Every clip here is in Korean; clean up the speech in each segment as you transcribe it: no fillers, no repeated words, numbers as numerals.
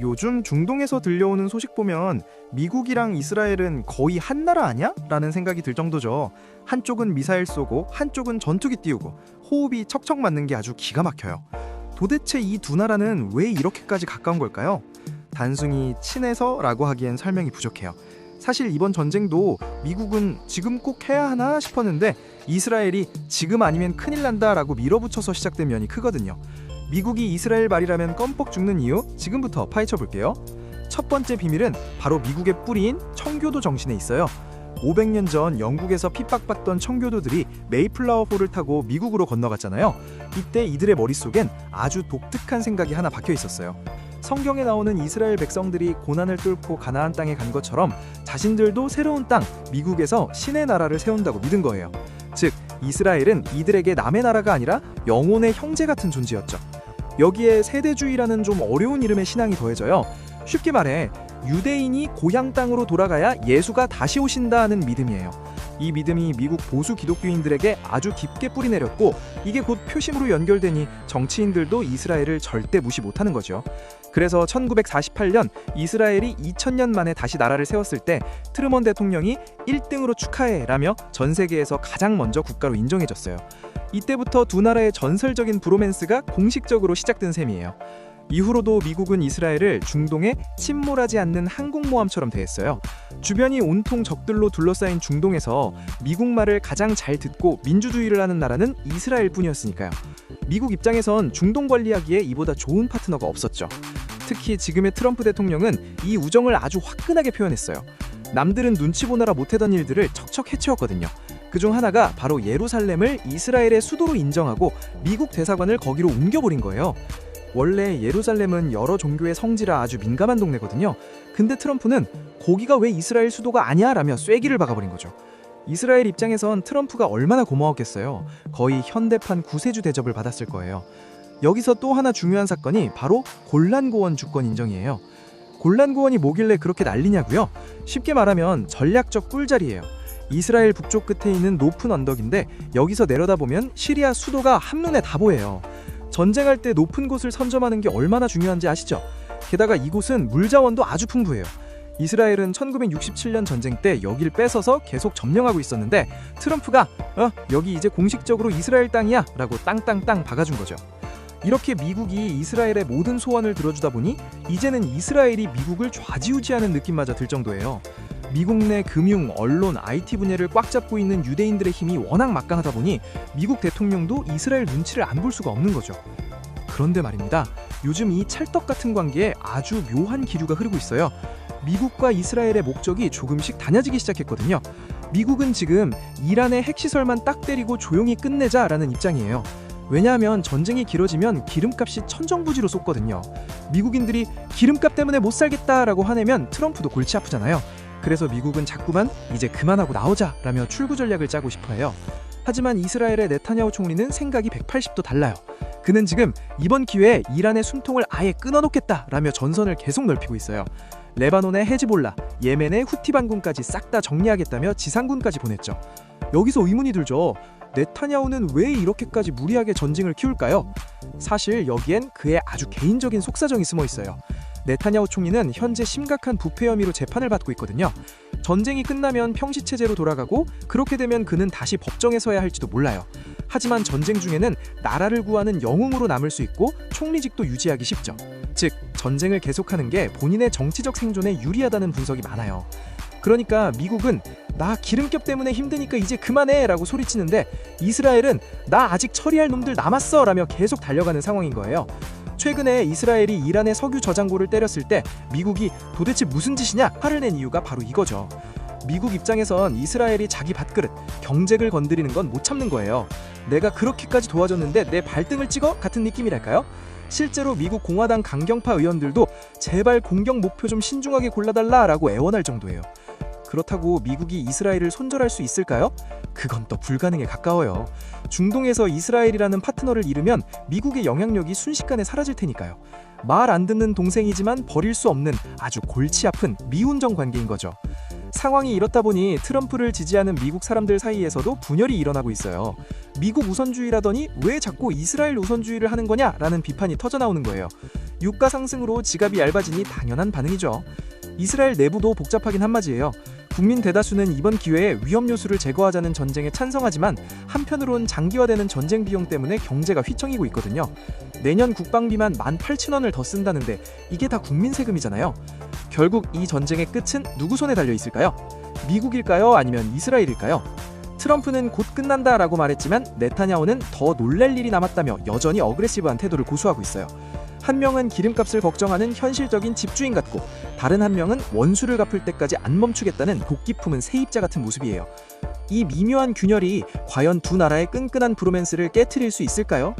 요즘 중동에서 들려오는 소식 보면 미국이랑 이스라엘은 거의 한 나라 아니야? 라는 생각이 들 정도죠. 한쪽은 미사일 쏘고 한쪽은 전투기 띄우고 호흡이 척척 맞는 게 아주 기가 막혀요. 도대체 이 두 나라는 왜 이렇게까지 가까운 걸까요? 단순히 친해서라고 하기엔 설명이 부족해요. 사실 이번 전쟁도 미국은 지금 꼭 해야 하나 싶었는데 이스라엘이 지금 아니면 큰일 난다 라고 밀어붙여서 시작된 면이 크거든요. 미국이 이스라엘 말이라면 껌뻑 죽는 이유 지금부터 파헤쳐 볼게요. 첫 번째 비밀은 바로 미국의 뿌리인 청교도 정신에 있어요. 500년 전 영국에서 핍박받던 청교도들이 메이플라워 호를 타고 미국으로 건너갔잖아요. 이때 이들의 머릿속엔 아주 독특한 생각이 하나 박혀 있었어요. 성경에 나오는 이스라엘 백성들이 고난을 뚫고 가나안 땅에 간 것처럼 자신들도 새로운 땅, 미국에서 신의 나라를 세운다고 믿은 거예요. 즉, 이스라엘은 이들에게 남의 나라가 아니라 영혼의 형제 같은 존재였죠. 여기에 세대주의라는 좀 어려운 이름의 신앙이 더해져요. 쉽게 말해 유대인이 고향 땅으로 돌아가야 예수가 다시 오신다 하는 믿음이에요. 이 믿음이 미국 보수 기독교인들에게 아주 깊게 뿌리내렸고 이게 곧 표심으로 연결되니 정치인들도 이스라엘을 절대 무시 못하는 거죠. 그래서 1948년 이스라엘이 2000년 만에 다시 나라를 세웠을 때 트루먼 대통령이 1등으로 축하해 라며 전 세계에서 가장 먼저 국가로 인정해줬어요. 이때부터 두 나라의 전설적인 브로맨스가 공식적으로 시작된 셈이에요. 이후로도 미국은 이스라엘을 중동에 침몰하지 않는 항공모함처럼 대했어요. 주변이 온통 적들로 둘러싸인 중동에서 미국 말을 가장 잘 듣고 민주주의를 하는 나라는 이스라엘뿐이었으니까요. 미국 입장에선 중동 관리하기에 이보다 좋은 파트너가 없었죠. 특히 지금의 트럼프 대통령은 이 우정을 아주 화끈하게 표현했어요. 남들은 눈치 보느라 못하던 일들을 척척 해치웠거든요. 그중 하나가 바로 예루살렘을 이스라엘의 수도로 인정하고 미국 대사관을 거기로 옮겨버린 거예요. 원래 예루살렘은 여러 종교의 성지라 아주 민감한 동네거든요. 근데 트럼프는 거기가 왜 이스라엘 수도가 아니야? 라며 쐐기를 박아버린 거죠. 이스라엘 입장에선 트럼프가 얼마나 고마웠겠어요. 거의 현대판 구세주 대접을 받았을 거예요. 여기서 또 하나 중요한 사건이 바로 골란고원 주권 인정이에요. 골란고원이 뭐길래 그렇게 난리냐고요? 쉽게 말하면 전략적 꿀자리예요. 이스라엘 북쪽 끝에 있는 높은 언덕인데 여기서 내려다보면 시리아 수도가 한눈에 다 보여요. 전쟁할 때 높은 곳을 선점하는 게 얼마나 중요한지 아시죠? 게다가 이곳은 물자원도 아주 풍부해요. 이스라엘은 1967년 전쟁 때 여길 뺏어서 계속 점령하고 있었는데 트럼프가 여기 이제 공식적으로 이스라엘 땅이야 라고 땅땅땅 박아준 거죠. 이렇게 미국이 이스라엘의 모든 소원을 들어주다 보니 이제는 이스라엘이 미국을 좌지우지하는 느낌마저 들 정도예요. 미국 내 금융, 언론, IT 분야를 꽉 잡고 있는 유대인들의 힘이 워낙 막강하다 보니 미국 대통령도 이스라엘 눈치를 안 볼 수가 없는 거죠. 그런데 말입니다. 요즘 이 찰떡 같은 관계에 아주 묘한 기류가 흐르고 있어요. 미국과 이스라엘의 목적이 조금씩 달라지기 시작했거든요. 미국은 지금 이란의 핵시설만 딱 때리고 조용히 끝내자라는 입장이에요. 왜냐하면 전쟁이 길어지면 기름값이 천정부지로 쏟거든요. 미국인들이 기름값 때문에 못 살겠다라고 화내면 트럼프도 골치 아프잖아요. 그래서 미국은 자꾸만 이제 그만하고 나오자 라며 출구 전략을 짜고 싶어해요. 하지만 이스라엘의 네타냐후 총리는 생각이 180도 달라요. 그는 지금 이번 기회에 이란의 숨통을 아예 끊어놓겠다 라며 전선을 계속 넓히고 있어요. 레바논의 헤즈볼라, 예멘의 후티 반군까지 싹 다 정리하겠다며 지상군까지 보냈죠. 여기서 의문이 들죠. 네타냐후는 왜 이렇게까지 무리하게 전쟁을 키울까요? 사실 여기엔 그의 아주 개인적인 속사정이 숨어 있어요. 네타냐후 총리는 현재 심각한 부패 혐의로 재판을 받고 있거든요. 전쟁이 끝나면 평시체제로 돌아가고 그렇게 되면 그는 다시 법정에 서야 할지도 몰라요. 하지만 전쟁 중에는 나라를 구하는 영웅으로 남을 수 있고 총리직도 유지하기 쉽죠. 즉, 전쟁을 계속하는 게 본인의 정치적 생존에 유리하다는 분석이 많아요. 그러니까 미국은 나 기름값 때문에 힘드니까 이제 그만해 라고 소리치는데 이스라엘은 나 아직 처리할 놈들 남았어 라며 계속 달려가는 상황인 거예요. 최근에 이스라엘이 이란의 석유 저장고를 때렸을 때 미국이 도대체 무슨 짓이냐 화를 낸 이유가 바로 이거죠. 미국 입장에선 이스라엘이 자기 밥그릇, 경제를 건드리는 건 못 참는 거예요. 내가 그렇게까지 도와줬는데 내 발등을 찍어? 같은 느낌이랄까요? 실제로 미국 공화당 강경파 의원들도 제발 공격 목표 좀 신중하게 골라달라라고 애원할 정도예요. 그렇다고 미국이 이스라엘을 손절할 수 있을까요? 그건 또 불가능에 가까워요. 중동에서 이스라엘이라는 파트너를 잃으면 미국의 영향력이 순식간에 사라질 테니까요. 말 안 듣는 동생이지만 버릴 수 없는 아주 골치 아픈 미운정 관계인 거죠. 상황이 이렇다 보니 트럼프를 지지하는 미국 사람들 사이에서도 분열이 일어나고 있어요. 미국 우선주의라더니 왜 자꾸 이스라엘 우선주의를 하는 거냐라는 비판이 터져나오는 거예요. 유가 상승으로 지갑이 얇아지니 당연한 반응이죠. 이스라엘 내부도 복잡하긴 한마디예요. 국민 대다수는 이번 기회에 위험 요소를 제거하자는 전쟁에 찬성하지만 한편으론 장기화되는 전쟁 비용 때문에 경제가 휘청이고 있거든요. 내년 국방비만 18,000원을 더 쓴다는데 이게 다 국민 세금이잖아요. 결국 이 전쟁의 끝은 누구 손에 달려 있을까요? 미국일까요? 아니면 이스라엘일까요? 트럼프는 곧 끝난다라고 말했지만 네타냐후는 더 놀랄 일이 남았다며 여전히 어그레시브한 태도를 고수하고 있어요. 한 명은 기름값을 걱정하는 현실적인 집주인 같고 다른 한 명은 원수를 갚을 때까지 안 멈추겠다는 독기 품은 세입자 같은 모습이에요. 이 미묘한 균열이 과연 두 나라의 끈끈한 브로맨스를 깨트릴 수 있을까요?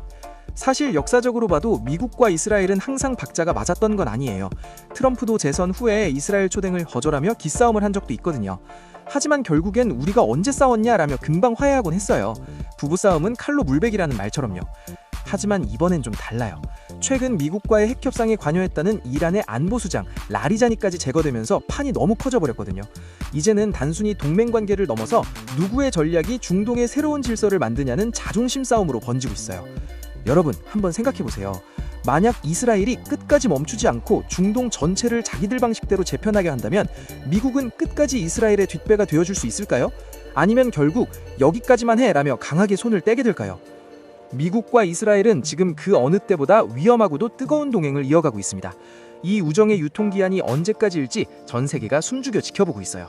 사실 역사적으로 봐도 미국과 이스라엘은 항상 박자가 맞았던 건 아니에요. 트럼프도 재선 후에 이스라엘 초댕을 거절하며 기싸움을 한 적도 있거든요. 하지만 결국엔 우리가 언제 싸웠냐라며 금방 화해하곤 했어요. 부부싸움은 칼로 물베기라는 말처럼요. 하지만 이번엔 좀 달라요. 최근 미국과의 핵 협상에 관여했다는 이란의 안보수장 라리자니까지 제거되면서 판이 너무 커져버렸거든요. 이제는 단순히 동맹관계를 넘어서 누구의 전략이 중동의 새로운 질서를 만드냐는 자존심 싸움으로 번지고 있어요. 여러분 한번 생각해보세요. 만약 이스라엘이 끝까지 멈추지 않고 중동 전체를 자기들 방식대로 재편하게 한다면 미국은 끝까지 이스라엘의 뒷배가 되어줄 수 있을까요? 아니면 결국 여기까지만 해라며 강하게 손을 떼게 될까요? 미국과 이스라엘은 지금 그 어느 때보다 위험하고도 뜨거운 동행을 이어가고 있습니다. 이 우정의 유통기한이 언제까지일지 전 세계가 숨죽여 지켜보고 있어요.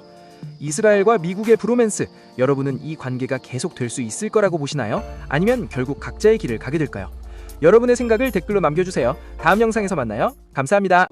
이스라엘과 미국의 브로맨스, 여러분은 이 관계가 계속될 수 있을 거라고 보시나요? 아니면 결국 각자의 길을 가게 될까요? 여러분의 생각을 댓글로 남겨주세요. 다음 영상에서 만나요. 감사합니다.